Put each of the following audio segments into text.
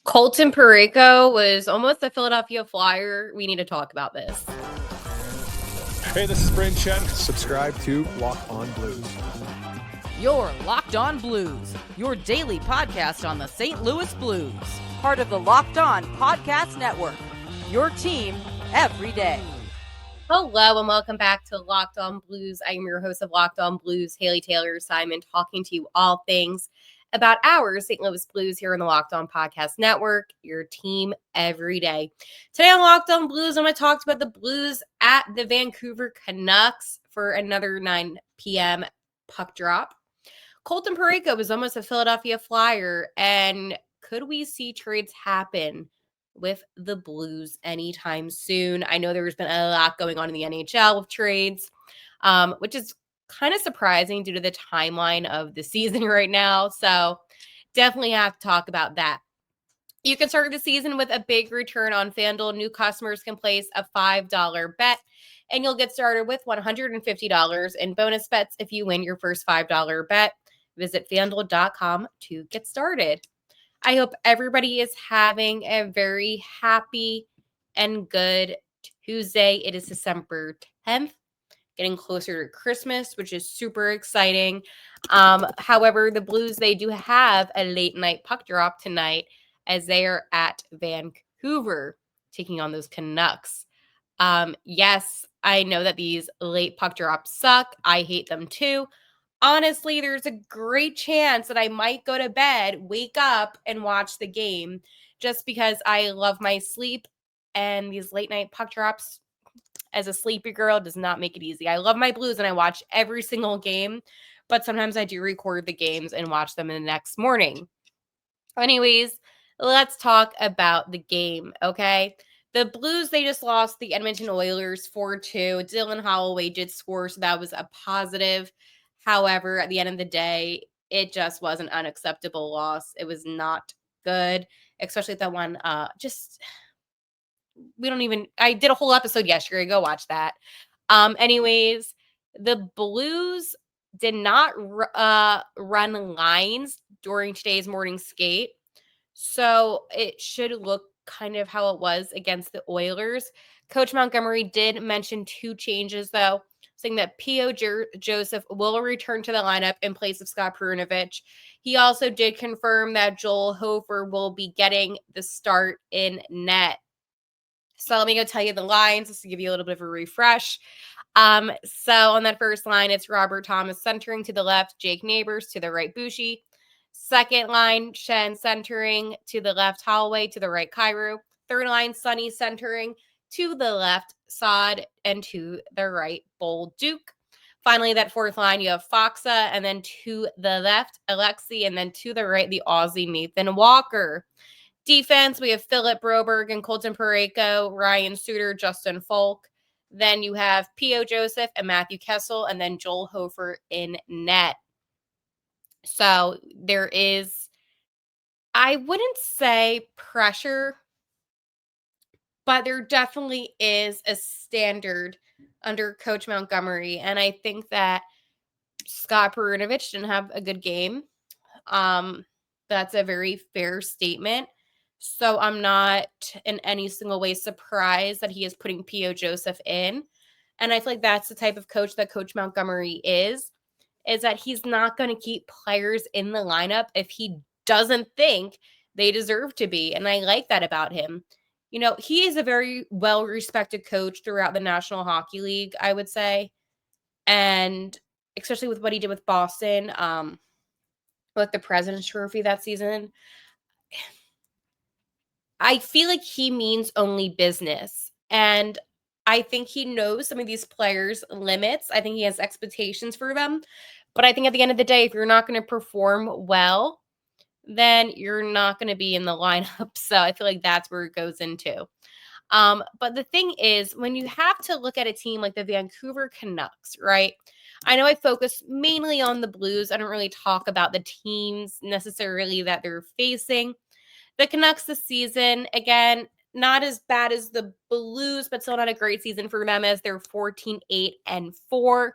Colton Parayko was almost a Philadelphia Flyer. We need to talk about this. Hey, this is Brayden Chen. Subscribe to Lock On Blues. You're Locked On Blues, your daily podcast on the St. Louis Blues. Part of the Locked On Podcast Network, your team every day. Hello and welcome back to Locked On Blues. I am your host of Locked On Blues, Haley Taylor Simon, talking to you all things about our St. Louis Blues here on the Locked On Podcast Network, your team every day. Today on Locked On Blues, I'm going to talk about the Blues at the Vancouver Canucks for another 9 p.m. puck drop. Colton Parayko was almost a Philadelphia Flyer, and could we see trades happen with the Blues anytime soon? I know there's been a lot going on in the NHL with trades, which is kind of surprising due to the timeline of the season right now. So definitely have to talk about that. You can start the season with a big return on FanDuel. New customers can place a $5 bet, and you'll get started with $150 in bonus bets if you win your first $5 bet. Visit FanDuel.com to get started. I hope everybody is having a very happy and good Tuesday. It is December 10th, getting closer to Christmas, which is super exciting. However, the Blues, they do have a late night puck drop tonight as they are at Vancouver taking on those Canucks. Yes, I know that these late puck drops suck. I hate them too. Honestly, there's a great chance that I might go to bed, wake up, and watch the game just because I love my sleep. And these late night puck drops, as a sleepy girl, does not make it easy. I love my Blues and I watch every single game, but sometimes I do record the games and watch them in the next morning. Anyways, let's talk about the game, okay? The Blues, they just lost the Edmonton Oilers 4-2. Dylan Holloway did score, so that was a positive. However, at the end of the day, it just was an unacceptable loss. It was not good, especially that one. I did a whole episode yesterday. Go watch that. Anyways, the Blues did not run lines during today's morning skate. So it should look kind of how it was against the Oilers. Coach Montgomery did mention 2 changes, though, saying that P.O. Joseph will return to the lineup in place of Scott Perunovich. He also did confirm that Joel Hofer will be getting the start in net. So let me go tell you the lines just to give you a little bit of a refresh. So on that first line, it's Robert Thomas centering to the left, Jake Neighbors to the right, Bushi. Second line, Shen centering to the left, Holloway to the right, Kyrou. Third line, Sonny centering to the left, Sod, and to the right, Bold Duke. Finally, that fourth line, you have Foxa, and then to the left, Alexi, and then to the right, the Aussie Nathan Walker. Defense, we have Philip Broberg and Colton Parayko, Ryan Suter, Justin Falk. Then you have P.O. Joseph and Matthew Kessel, and then Joel Hofer in net. So there is, I wouldn't say pressure, but there definitely is a standard under Coach Montgomery. And I think that Scott Perunovich didn't have a good game. That's a very fair statement. So I'm not in any single way surprised that he is putting P.O. Joseph in. And I feel like that's the type of coach that Coach Montgomery is that he's not going to keep players in the lineup if he doesn't think they deserve to be. And I like that about him. You know, he is a very well-respected coach throughout the National Hockey League, I would say. And especially with what he did with Boston, with the President's Trophy that season, I feel like he means only business. And I think he knows some of these players' limits. I think he has expectations for them. But I think at the end of the day, if you're not going to perform well, then you're not going to be in the lineup. So I feel like that's where it goes into. But the thing is, when you have to look at a team like the Vancouver Canucks, right? I know I focus mainly on the Blues. I don't really talk about the teams necessarily that they're facing. The Canucks this season, again, not as bad as the Blues, but still not a great season for them as they're 14-8-4.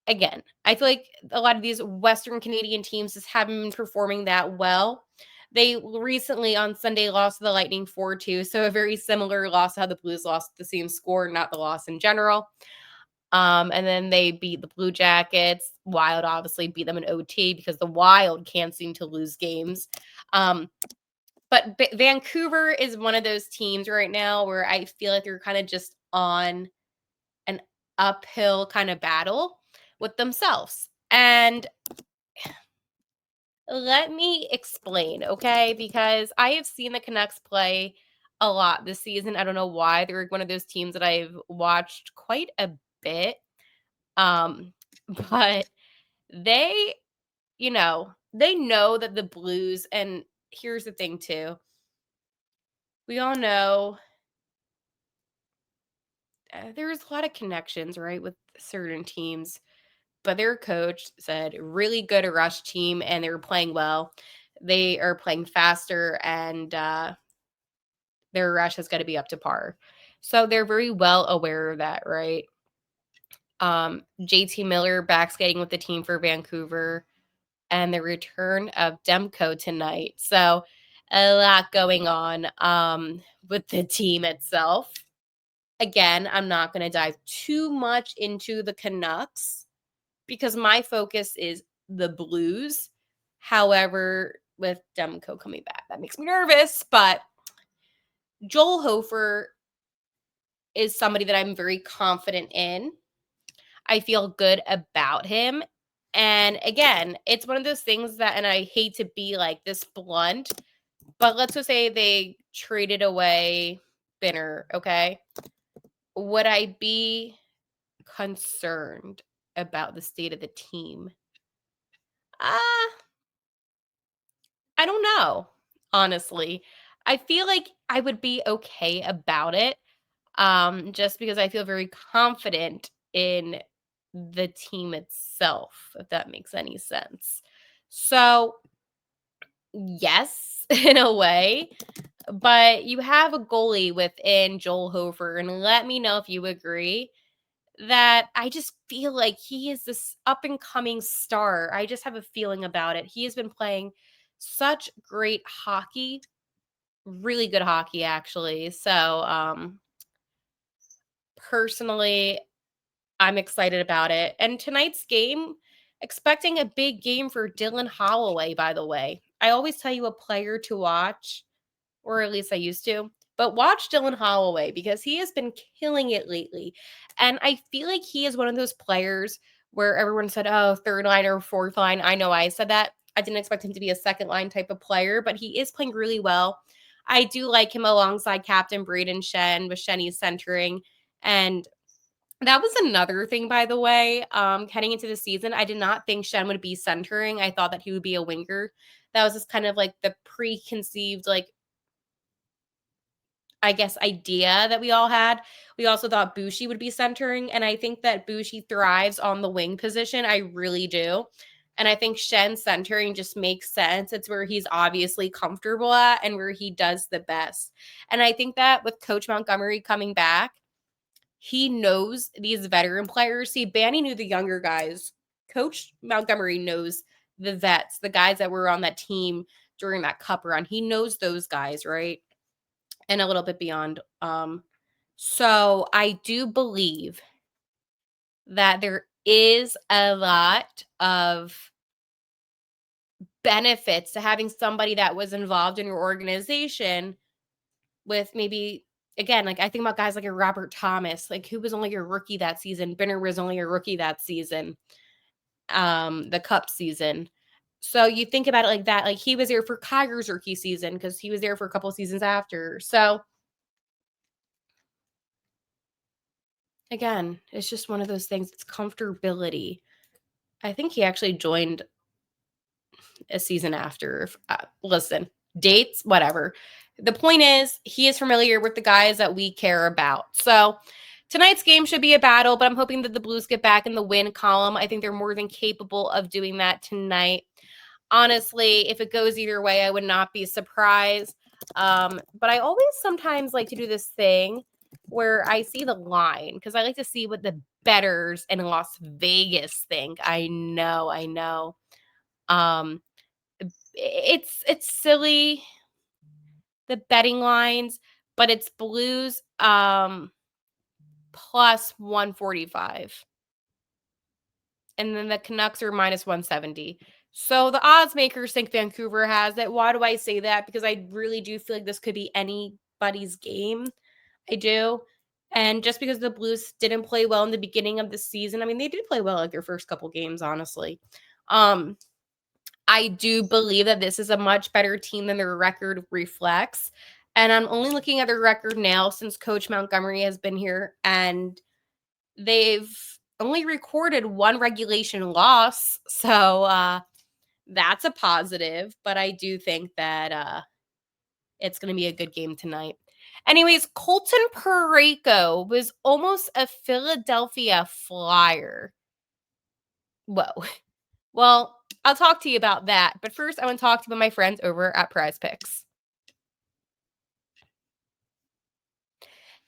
Again, I feel like a lot of these Western Canadian teams just haven't been performing that well. They recently on Sunday lost to the Lightning 4-2, so a very similar loss to how the Blues lost the same score, not the loss in general. And then they beat the Blue Jackets. Wild obviously beat them in OT because the Wild can't seem to lose games. But Vancouver is one of those teams right now where I feel like they're kind of just on an uphill kind of battle with themselves. And let me explain, okay? Because I have seen the Canucks play a lot this season. I don't know why. They're one of those teams that I've watched quite a bit. But they, they know that the Blues, and here's the thing too. We all know there's a lot of connections, right, with certain teams. But their coach said really good rush team, and they were playing well. They are playing faster, and their rush has got to be up to par. So they're very well aware of that, right? JT Miller back skating with the team for Vancouver, and the return of Demko tonight. So a lot going on with the team itself. Again, I'm not going to dive too much into the Canucks because my focus is the Blues. However, with Demko coming back, that makes me nervous. But Joel Hofer is somebody that I'm very confident in. I feel good about him. And again, it's one of those things that, and I hate to be like this blunt, but let's just say they traded away Binner, okay? Would I be concerned about the state of the team? I don't know, honestly. I feel like I would be okay about it, just because I feel very confident in the team itself, if that makes any sense. So, yes, in a way, but you have a goalie within Joel Hofer, and let me know if you agree that I just feel like he is this up and coming star. I just have a feeling about it. He has been playing such great hockey, really good hockey actually. So, personally, I'm excited about it. And tonight's game, expecting a big game for Dylan Holloway, by the way. I always tell you a player to watch, or at least I used to. But watch Dylan Holloway because he has been killing it lately. And I feel like he is one of those players where everyone said, oh, third line or fourth line. I know I said that. I didn't expect him to be a second line type of player, but he is playing really well. I do like him alongside Captain Braden Shen with Shenny's centering. And that was another thing, by the way, heading into the season. I did not think Shen would be centering. I thought that he would be a winger. That was just kind of like the preconceived, like, I guess, idea that we all had. We also thought Bushi would be centering, and I think that Bushi thrives on the wing position. I really do. And I think Shen centering just makes sense. It's where he's obviously comfortable at and where he does the best. And I think that with Coach Montgomery coming back, he knows these veteran players. See, Banny knew the younger guys. Coach Montgomery knows the vets, the guys that were on that team during that cup run. He knows those guys, right? And a little bit beyond. So I do believe that there is a lot of benefits to having somebody that was involved in your organization with maybe, again, like I think about guys like a Robert Thomas, like who was only a rookie that season. Binner was only a rookie that season, the cup season. So you think about it like that, like he was there for Kyger's rookie season because he was there for a couple seasons after. So again, it's just one of those things. It's comfortability. I think he actually joined a season after. Listen, dates, whatever. The point is, he is familiar with the guys that we care about. So tonight's game should be a battle, but I'm hoping that the Blues get back in the win column. I think they're more than capable of doing that tonight. Honestly, if it goes either way, I would not be surprised. But I always sometimes like to do this thing where I see the line because I like to see what the bettors in Las Vegas think. I know. it's silly, the betting lines, but it's Blues plus 145. And then the Canucks are minus 170. So the odds makers think Vancouver has it. Why do I say that? Because I really do feel like this could be anybody's game. I do. And just because the Blues didn't play well in the beginning of the season, I mean, they did play well like their first couple games, honestly. I do believe that this is a much better team than their record reflects. And I'm only looking at their record now since Coach Montgomery has been here, and they've only recorded one regulation loss. So that's a positive, but I do think that it's going to be a good game tonight. Anyways, Colton Parayko was almost a Philadelphia Flyer. Whoa. Well, I'll talk to you about that. But first, I want to talk to my friends over at Prize Picks.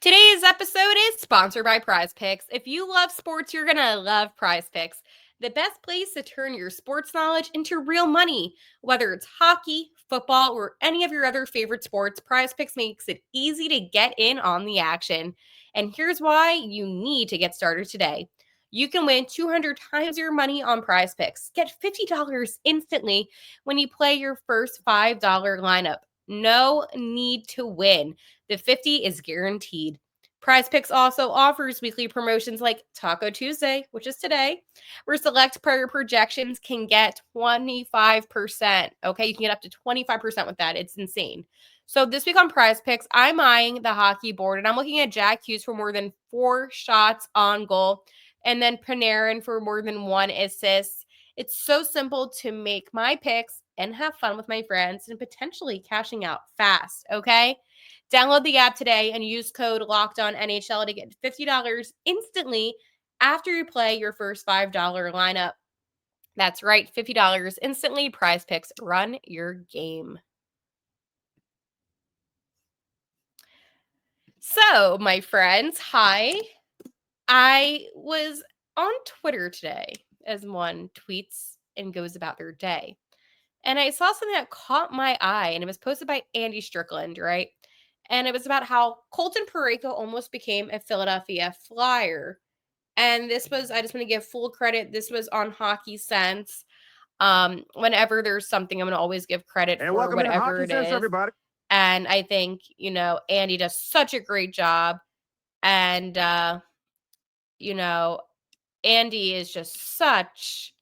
Today's episode is sponsored by Prize Picks. If you love sports, you're going to love Prize Picks. The best place to turn your sports knowledge into real money. Whether it's hockey, football, or any of your other favorite sports, Prize Picks makes it easy to get in on the action. And here's why you need to get started today. You can win 200 times your money on Prize Picks. Get $50 instantly when you play your first $5 lineup. No need to win. The 50 is guaranteed. Prize Picks also offers weekly promotions like Taco Tuesday, which is today, where select player projections can get 25%. Okay, you can get up to 25% with that. It's insane. So this week on Prize Picks, I'm eyeing the hockey board, and I'm looking at Jack Hughes for more than 4 shots on goal, and then Panarin for more than 1 assist. It's so simple to make my picks and have fun with my friends and potentially cashing out fast, okay? Download the app today and use code LOCKEDONNHL to get $50 instantly after you play your first $5 lineup. That's right, $50 instantly. Prize Picks, run your game. So, my friends, hi. I was on Twitter today as one tweets and goes about their day. And I saw something that caught my eye, and it was posted by Andy Strickland, right? And it was about how Colton Parayko almost became a Philadelphia Flyer. And this was, I just want to give full credit, this was on Hockey Sense. Whenever there's something, I'm going to always give credit for whatever it is. Everybody. And I think, Andy does such a great job. And, Andy is just such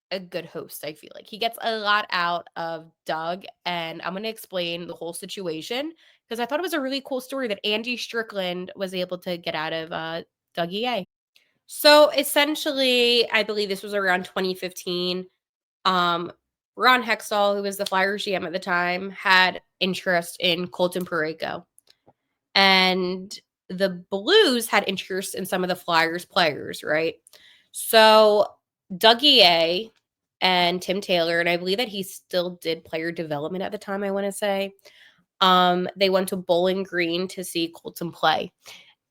a good host. I feel like he gets a lot out of Doug, and I'm going to explain the whole situation because I thought it was a really cool story that Andy Strickland was able to get out of Doug EA. So essentially, I believe this was around 2015. Ron Hextall, who was the Flyers GM at the time, had interest in Colton Parayko, and the Blues had interest in some of the Flyers players, right? So Doug EA and Tim Taylor, and I believe that he still did player development at the time, I want to say. They went to Bowling Green to see Colton play.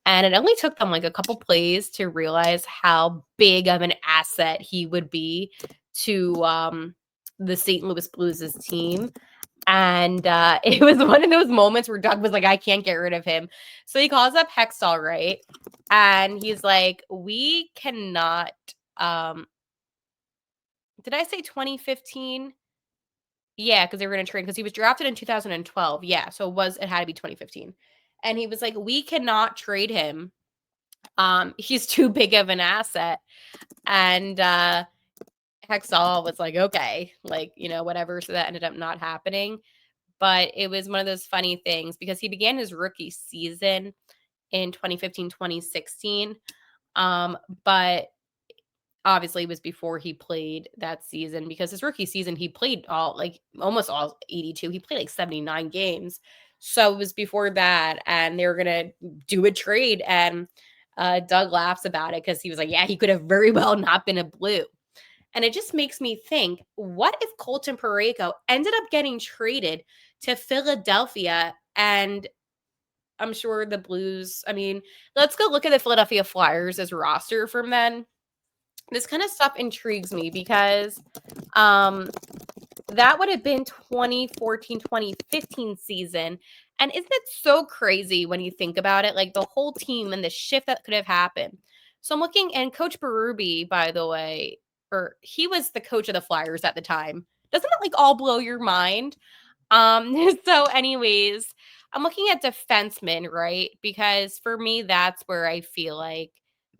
And it only took them like a couple plays to realize how big of an asset he would be to the St. Louis Blues' team. And it was one of those moments where Doug was like, I can't get rid of him. So he calls up Hextall, right? And he's like, we cannot did I say 2015? Yeah, because they were going to trade because he was drafted in 2012. Yeah, so it had to be 2015. And he was like, we cannot trade him. He's too big of an asset. And Hextall was like, okay, whatever. So that ended up not happening. But it was one of those funny things because he began his rookie season in 2015, 2016. But obviously it was before he played that season because his rookie season, he played almost all 82. He played like 79 games. So it was before that. And they were going to do a trade. And Doug laughs about it because he was like, yeah, he could have very well not been a Blue. And it just makes me think, what if Colton Parayko ended up getting traded to Philadelphia? And I'm sure the Blues, let's go look at the Philadelphia Flyers as roster from then. This kind of stuff intrigues me because that would have been 2014, 2015 season. And isn't it so crazy when you think about it? Like the whole team and the shift that could have happened. So I'm looking, and Coach Berube, by the way, he was the coach of the Flyers at the time. Doesn't that like all blow your mind? So anyways, I'm looking at defensemen, right? Because for me, that's where I feel like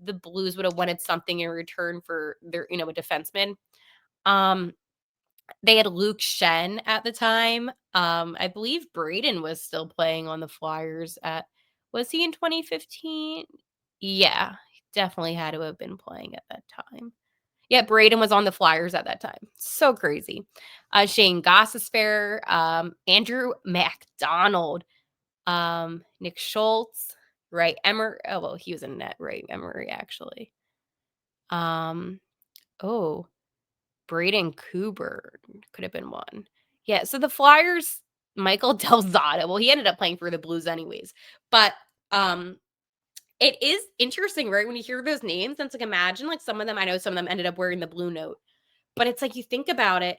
the Blues would have wanted something in return for their, a defenseman. Um, they had Luke Shen at the time. I believe Braden was still playing on the Flyers was he in 2015? Yeah, he definitely had to have been playing at that time. Yeah, Braden was on the Flyers at that time. So crazy. Shane Gostisbehere, Andrew MacDonald, Nick Schultz, Ray Emery. Oh, well, he was in net, Ray Emery, actually. Oh, Braden Coburn could have been one. Yeah, so the Flyers, Michael Del Zotto. Well, he ended up playing for the Blues anyways. But it is interesting, right? When you hear those names, and it's like, imagine like some of them, I know some of them ended up wearing the blue note. But it's like you think about it,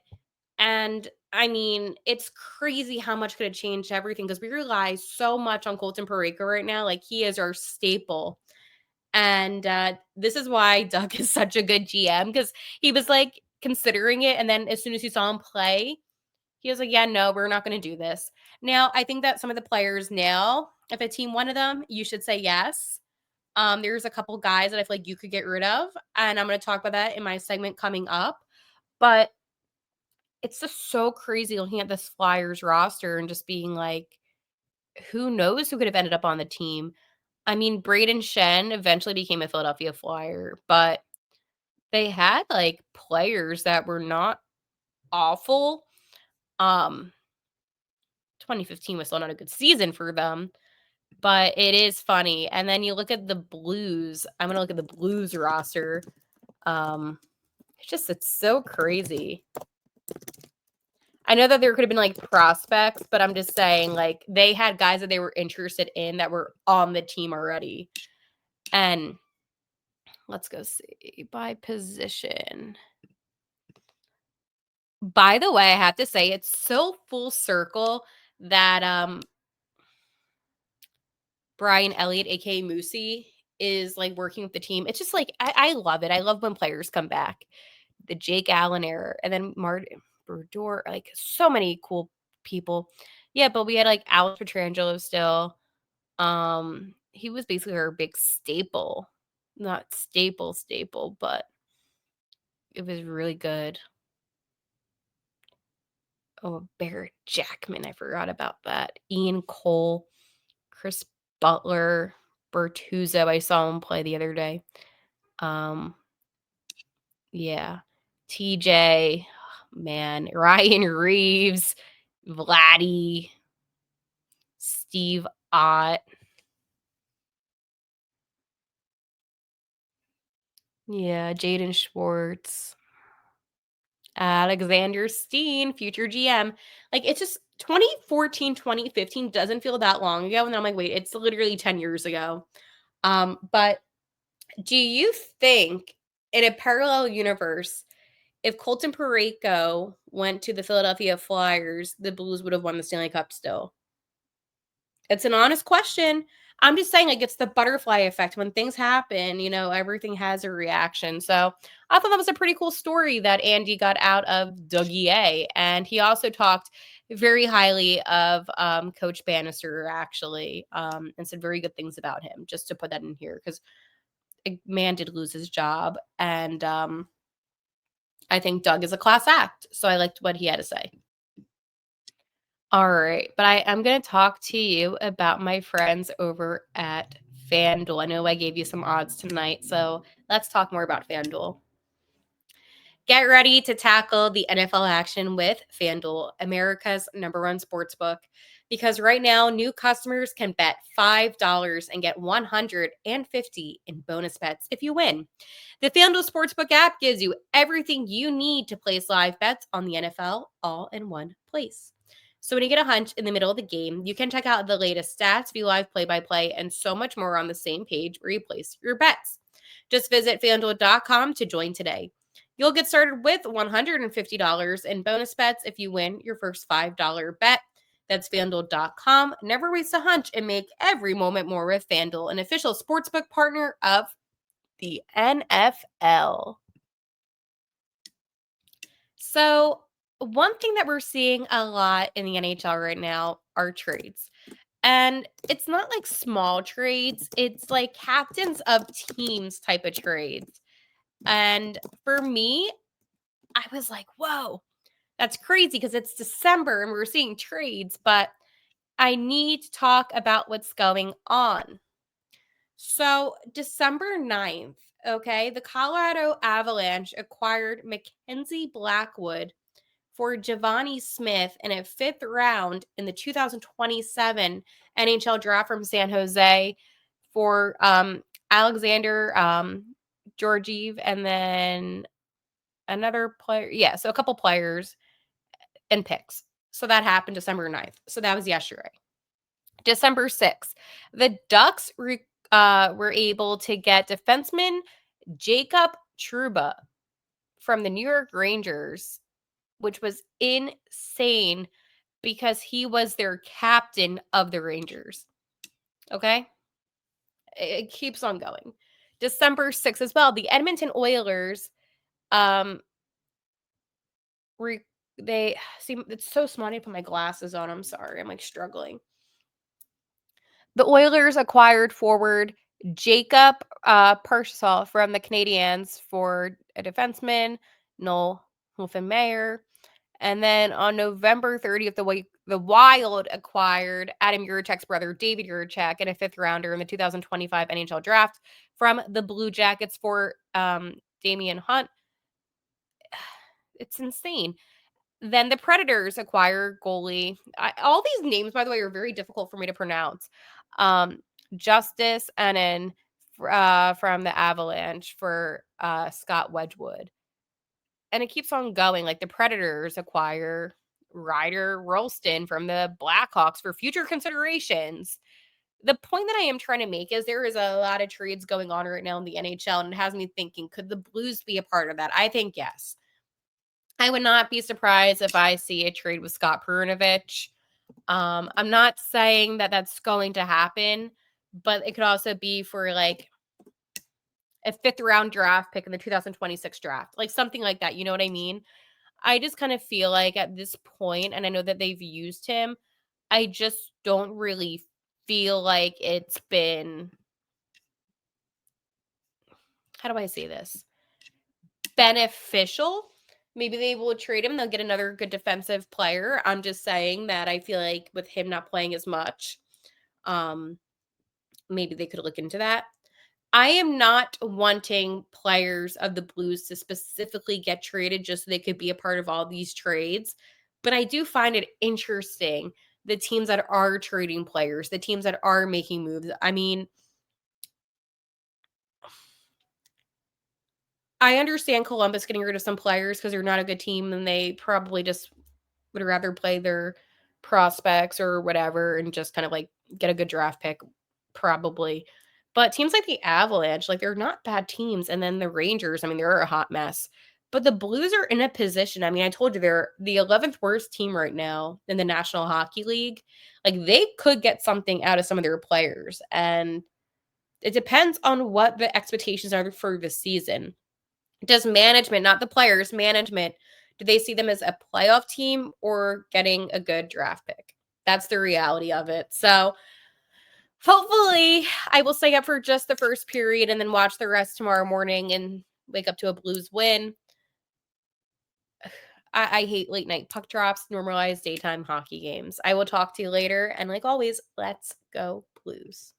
and I mean, it's crazy how much could have changed everything because we rely so much on Colton Parayko right now. Like he is our staple. And this is why Doug is such a good GM because he was like considering it. And then as soon as he saw him play, he was like, yeah, no, we're not going to do this. Now, I think that some of the players now, if a team wanted them, you should say yes. There's a couple guys that I feel like you could get rid of. And I'm going to talk about that in my segment coming up. But it's just so crazy looking at this Flyers roster and just being like, who knows who could have ended up on the team? I mean, Braden Shen eventually became a Philadelphia Flyer, but they had like players that were not awful. 2015 was still not a good season for them, but it is funny. And then you look at the Blues. I'm gonna look at the Blues roster. It's so crazy. I know that there could have been like prospects, but I'm just saying like they had guys that they were interested in that were on the team already. And let's go see by position. By the way, I have to say it's so full circle that Brian Elliott, aka Moosey, is like working with the team. It's just like I love it. I love when players come back. The Jake Allen era, and then Martin Brodeur, like so many cool people. Yeah, but we had like Alex Pietrangelo still. He was basically our big staple. Not staple, but it was really good. Oh, Barrett Jackman, I forgot about that. Ian Cole, Chris Butler, Bertuzzo, I saw him play the other day. Yeah. TJ, man, Ryan Reeves, Vladdy, Steve Ott. Yeah, Jaden Schwartz. Alexander Steen, future GM. Like, it's just 2014, 2015 doesn't feel that long ago. And I'm like, wait, it's literally 10 years ago. But do you think in a parallel universe, if Colton Parayko went to the Philadelphia Flyers, the Blues would have won the Stanley Cup still? It's an honest question. I'm just saying, like, it's the butterfly effect. When things happen, everything has a reaction. So I thought that was a pretty cool story that Andy got out of Dougie A. And he also talked very highly of Coach Bannister, actually, and said very good things about him, just to put that in here, because a man did lose his job. And I think Doug is a class act. So I liked what he had to say. All right, but I'm going to talk to you about my friends over at FanDuel. I know I gave you some odds tonight, so let's talk more about FanDuel. Get ready to tackle the NFL action with FanDuel, America's #1 sportsbook, because right now new customers can bet $5 and get $150 in bonus bets if you win. The FanDuel Sportsbook app gives you everything you need to place live bets on the NFL all in one place. So when you get a hunch in the middle of the game, you can check out the latest stats, view live play-by-play, and so much more on the same page where you place your bets. Just visit FanDuel.com to join today. You'll get started with $150 in bonus bets if you win your first $5 bet. That's FanDuel.com. Never waste a hunch and make every moment more with FanDuel, an official sportsbook partner of the NFL. So, one thing that we're seeing a lot in the NHL right now are trades. And it's not like small trades, it's like captains of teams type of trades. And for me, I was like, whoa, that's crazy because it's December and we're seeing trades, but I need to talk about what's going on. So, December 9th, okay, the Colorado Avalanche acquired Mackenzie Blackwood for Giovanni Smith in a 5th round in the 2027 NHL draft from San Jose for Alexander Georgiev and then another player. Yeah, so a couple players and picks. So that happened December 9th. So that was yesterday. December 6th, the Ducks were able to get defenseman Jacob Trouba from the New York Rangers, which was insane because he was their captain of the Rangers. Okay? It keeps on going. December 6th as well, the Edmonton Oilers they see it's so small. I need to put my glasses on. I'm sorry. I'm like struggling. The Oilers acquired forward Jacob Purcell from the Canadiens for a defenseman, Noel Hoffenmeyer. And then on November 30th, the Wild acquired Adam Juracek's brother, David Juracek, in a 5th rounder in the 2025 NHL draft from the Blue Jackets for Damian Hunt. It's insane. Then the Predators acquire goalie. All these names, by the way, are very difficult for me to pronounce. Justice Ennen from the Avalanche for Scott Wedgwood. And it keeps on going. Like the Predators acquire Ryder Rolston from the Blackhawks for future considerations. The point that I am trying to make is there is a lot of trades going on right now in the NHL, and it has me thinking, could the Blues be a part of that? I think yes. I would not be surprised if I see a trade with Scott Perunovich. I'm not saying that that's going to happen, but it could also be for like a 5th round draft pick in the 2026 draft, like something like that. You know what I mean? I just kind of feel like at this point, and I know that they've used him, I just don't really feel like it's been, how do I say this? Beneficial. Maybe they will trade him. They'll get another good defensive player. I'm just saying that I feel like with him not playing as much, maybe they could look into that. I am not wanting players of the Blues to specifically get traded just so they could be a part of all these trades. But I do find it interesting, the teams that are trading players, the teams that are making moves. I mean, I understand Columbus getting rid of some players because they're not a good team and they probably just would rather play their prospects or whatever and just kind of like get a good draft pick, probably. But teams like the Avalanche, like they're not bad teams. And then the Rangers, I mean, they're a hot mess. But the Blues are in a position. I mean, I told you they're the 11th worst team right now in the National Hockey League. Like they could get something out of some of their players. And it depends on what the expectations are for the season. Does management, not the players, management, do they see them as a playoff team or getting a good draft pick? That's the reality of it. So hopefully I will stay up for just the first period and then watch the rest tomorrow morning and wake up to a Blues win. I hate late night puck drops, normalized daytime hockey games. I will talk to you later. And like always, let's go Blues.